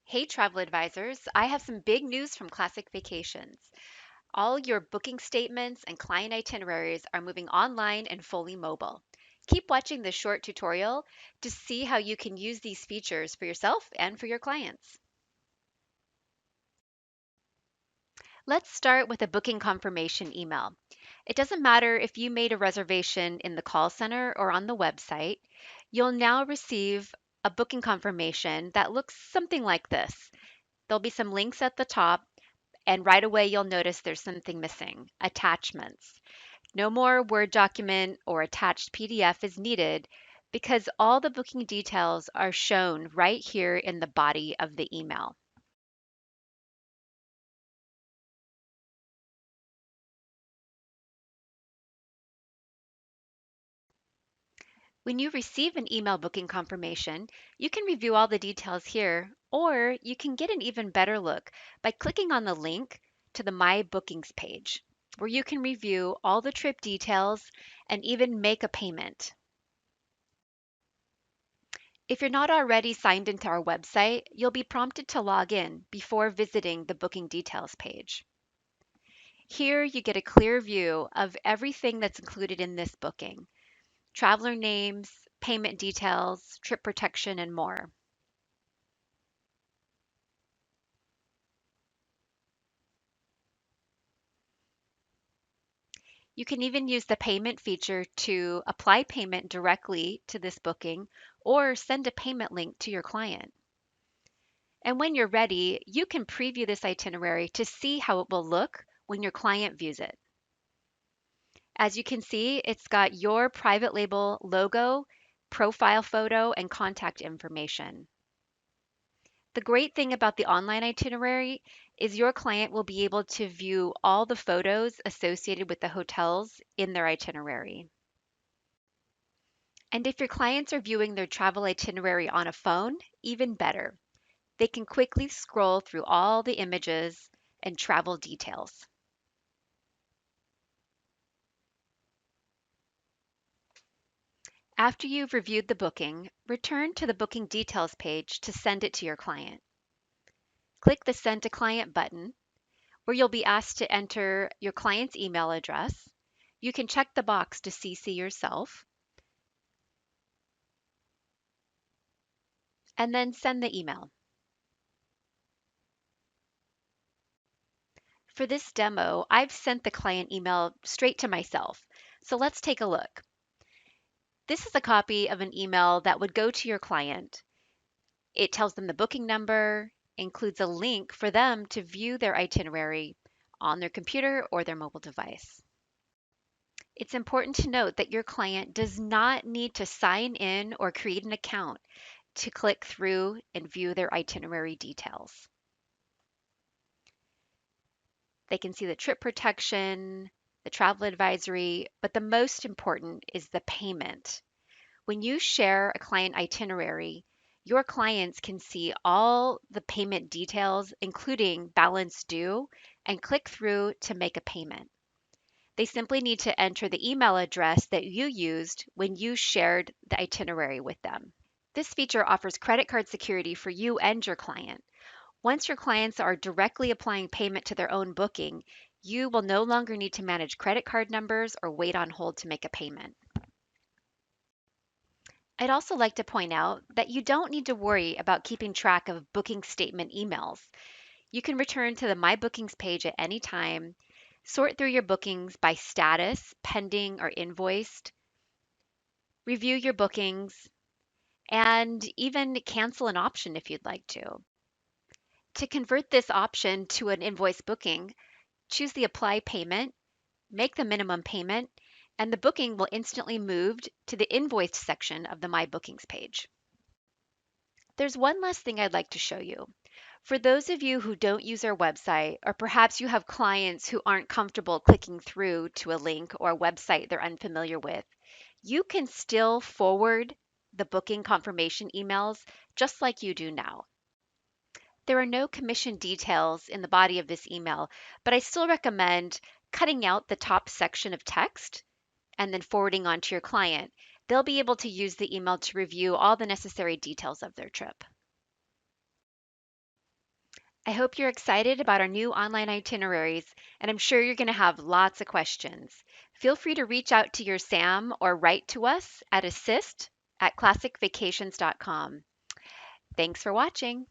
Hey, travel advisors, I have some big news from Classic Vacations. All your booking statements and client itineraries are moving online and fully mobile. Keep watching this short tutorial to see how you can use these features for yourself and for your clients. Let's start with a booking confirmation email. It doesn't matter if you made a reservation in the call center or on the website, you'll now receive a booking confirmation that looks something like this. There'll be some links at the top. And right away, you'll notice there's something missing, attachments. No more Word document or attached PDF is needed because all the booking details are shown right here in the body of the email. When you receive an email booking confirmation, you can review all the details here, or you can get an even better look by clicking on the link to the My Bookings page, where you can review all the trip details and even make a payment. If you're not already signed into our website, you'll be prompted to log in before visiting the booking details page. Here you get a clear view of everything that's included in this booking: traveler names, payment details, trip protection, and more. You can even use the payment feature to apply payment directly to this booking or send a payment link to your client. And when you're ready, you can preview this itinerary to see how it will look when your client views it. As you can see, it's got your private label logo, profile photo, and contact information. The great thing about the online itinerary is your client will be able to view all the photos associated with the hotels in their itinerary. And if your clients are viewing their travel itinerary on a phone, even better. They can quickly scroll through all the images and travel details. After you've reviewed the booking, return to the booking details page to send it to your client. Click the Send to Client button, where you'll be asked to enter your client's email address. You can check the box to CC yourself and then send the email. For this demo, I've sent the client email straight to myself. So let's take a look. This is a copy of an email that would go to your client. It tells them the booking number, includes a link for them to view their itinerary on their computer or their mobile device. It's important to note that your client does not need to sign in or create an account to click through and view their itinerary details. They can see the trip protection, the travel advisory, but the most important is the payment. When you share a client itinerary, your clients can see all the payment details, including balance due, and click through to make a payment. They simply need to enter the email address that you used when you shared the itinerary with them. This feature offers credit card security for you and your client. Once your clients are directly applying payment to their own booking, you will no longer need to manage credit card numbers or wait on hold to make a payment. I'd also like to point out that you don't need to worry about keeping track of booking statement emails. You can return to the My Bookings page at any time, sort through your bookings by status, pending, or invoiced, review your bookings, and even cancel an option if you'd like to. To convert this option to an invoice booking, choose the Apply Payment, make the minimum payment, and the booking will instantly move to the invoiced section of the My Bookings page. There's one last thing I'd like to show you. For those of you who don't use our website, or perhaps you have clients who aren't comfortable clicking through to a link or a website they're unfamiliar with, you can still forward the booking confirmation emails just like you do now. There are no commission details in the body of this email, but I still recommend cutting out the top section of text and then forwarding on to your client. They'll be able to use the email to review all the necessary details of their trip. I hope you're excited about our new online itineraries, and I'm sure you're going to have lots of questions. Feel free to reach out to your SAM or write to us at assist@classicvacations.com. Thanks for watching.